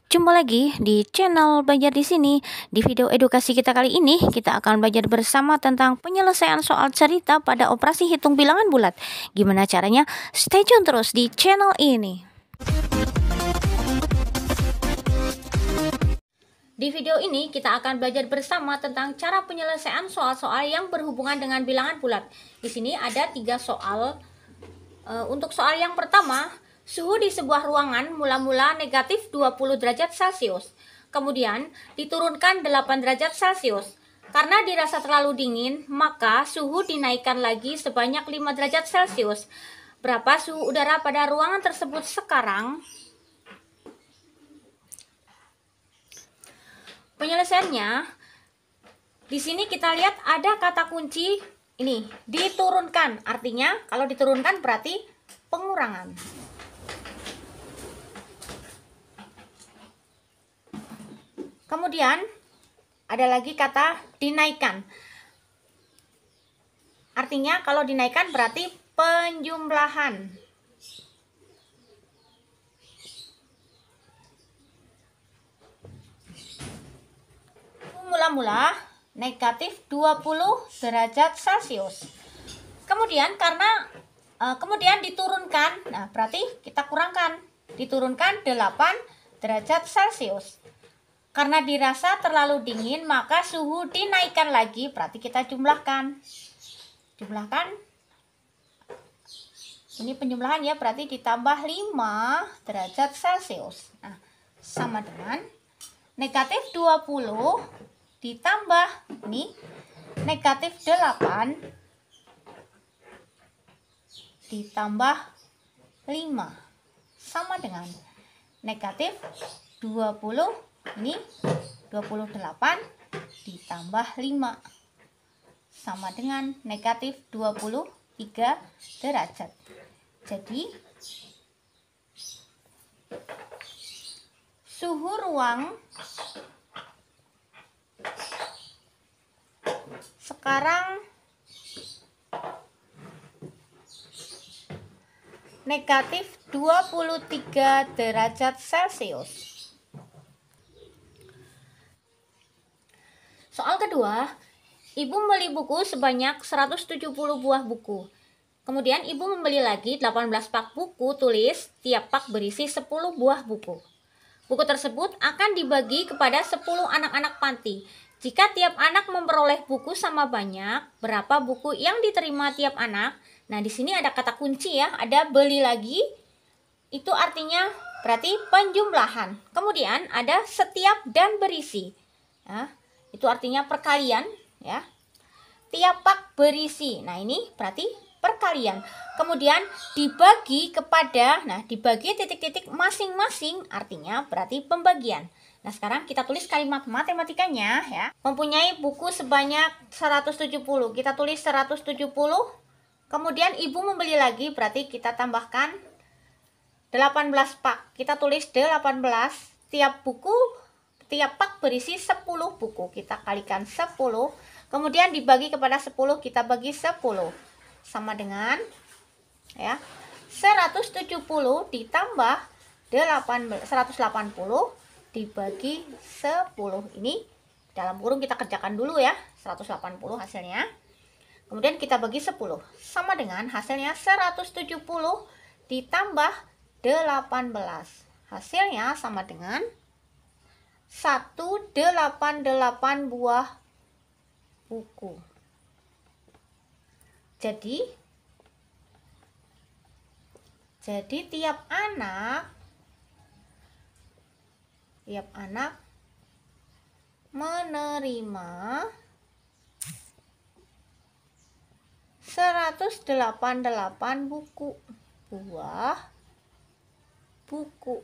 Jumpa lagi di channel Belajar di sini. Di video edukasi kita kali ini, kita akan belajar bersama tentang penyelesaian soal cerita pada operasi hitung bilangan bulat. Gimana caranya? Stay tune terus di channel ini. Di video ini, kita akan belajar bersama tentang cara penyelesaian soal-soal yang berhubungan dengan bilangan bulat. Di sini ada 3 soal. Untuk soal yang pertama, suhu di sebuah ruangan mula-mula negatif 20 derajat Celcius. Kemudian diturunkan 8 derajat Celcius. Karena dirasa terlalu dingin, maka suhu dinaikkan lagi sebanyak 5 derajat Celcius. Berapa suhu udara pada ruangan tersebut sekarang? Penyelesaiannya, di sini kita lihat ada kata kunci ini, diturunkan. Artinya kalau diturunkan berarti pengurangan. Kemudian ada lagi kata dinaikkan. Artinya kalau dinaikkan berarti penjumlahan. Mula-mula negatif 20 derajat Celcius. Kemudian kemudian diturunkan, nah berarti kita kurangkan. Diturunkan 8 derajat Celcius. Karena dirasa terlalu dingin, maka suhu dinaikkan lagi, berarti kita jumlahkan. Jumlahkan. Ini penjumlahan ya, berarti ditambah 5 derajat Celcius. Nah, sama dengan negatif 20 ditambah ini negatif 8 ditambah 5 sama dengan negatif 20 ini 28 ditambah 5 sama dengan negatif 23 derajat. Jadi suhu ruang sekarang negatif 23 derajat Celcius. Soal kedua, ibu membeli buku sebanyak 170 buah buku. Kemudian ibu membeli lagi 18 pak buku tulis, tiap pak berisi 10 buah buku. Buku tersebut akan dibagi kepada 10 anak-anak panti. Jika tiap anak memperoleh buku sama banyak, berapa buku yang diterima tiap anak? Nah, di sini ada kata kunci ya, ada beli lagi. Itu artinya berarti penjumlahan. Kemudian ada setiap dan berisi. Ya, itu artinya perkalian ya. Tiap pak berisi. Nah, ini berarti perkalian. Kemudian dibagi kepada, nah dibagi titik-titik masing-masing artinya berarti pembagian. Nah, sekarang kita tulis kalimat matematikanya ya. Mempunyai buku sebanyak 170. Kita tulis 170. Kemudian ibu membeli lagi berarti kita tambahkan 18 pak. Kita tulis 18. Tiap pak berisi 10 buku. Kita kalikan 10. Kemudian dibagi kepada 10, kita bagi 10. Sama dengan ya 170 ditambah 180 dibagi 10. Ini dalam kurung kita kerjakan dulu ya. 180 hasilnya. Kemudian kita bagi 10. Sama dengan hasilnya 170 ditambah 18. Hasilnya sama dengan 188 buah buku. Jadi tiap anak menerima 188 buah buku.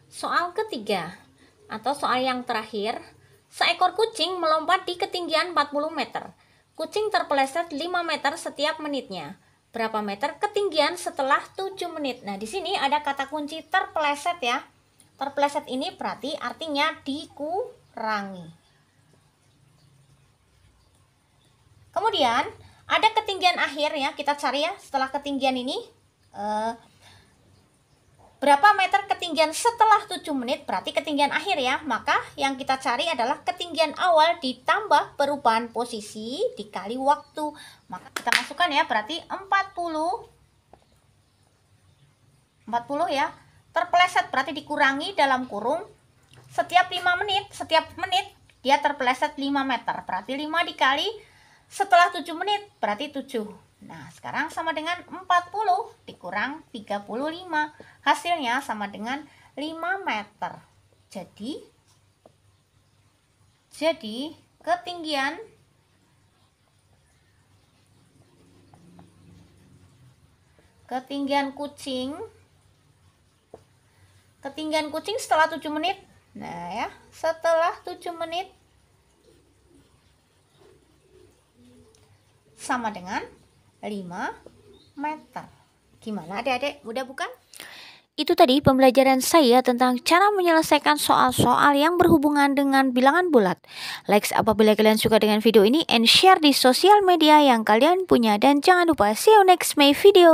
Soal ketiga atau soal yang terakhir, seekor kucing melompat di ketinggian 40 meter. Kucing terpeleset 5 meter setiap menitnya. Berapa meter ketinggian setelah 7 menit? Nah, di sini ada kata kunci terpeleset ya. Terpeleset ini berarti artinya dikurangi. Kemudian Ada ketinggian akhir ya, kita cari ya. Setelah ketinggian ini berapa meter ketinggian setelah 7 menit, berarti ketinggian akhir ya. Maka yang kita cari adalah ketinggian awal ditambah perubahan posisi dikali waktu. Maka kita masukkan ya, berarti 40 ya. Terpeleset berarti dikurangi dalam kurung setiap 5 menit, dia terpeleset 5 meter. Berarti 5 dikali setelah 7 menit berarti 7. Nah, sekarang sama dengan 40 dikurang 35. Hasilnya sama dengan 5 meter. Jadi ketinggian kucing setelah 7 menit. Nah ya, setelah 7 menit sama dengan 5 meter. Gimana adik-adik? Mudah bukan? Itu tadi pembelajaran saya tentang cara menyelesaikan soal-soal yang berhubungan dengan bilangan bulat. Like apabila kalian suka dengan video ini and share di sosial media yang kalian punya. Dan jangan lupa see you next my video.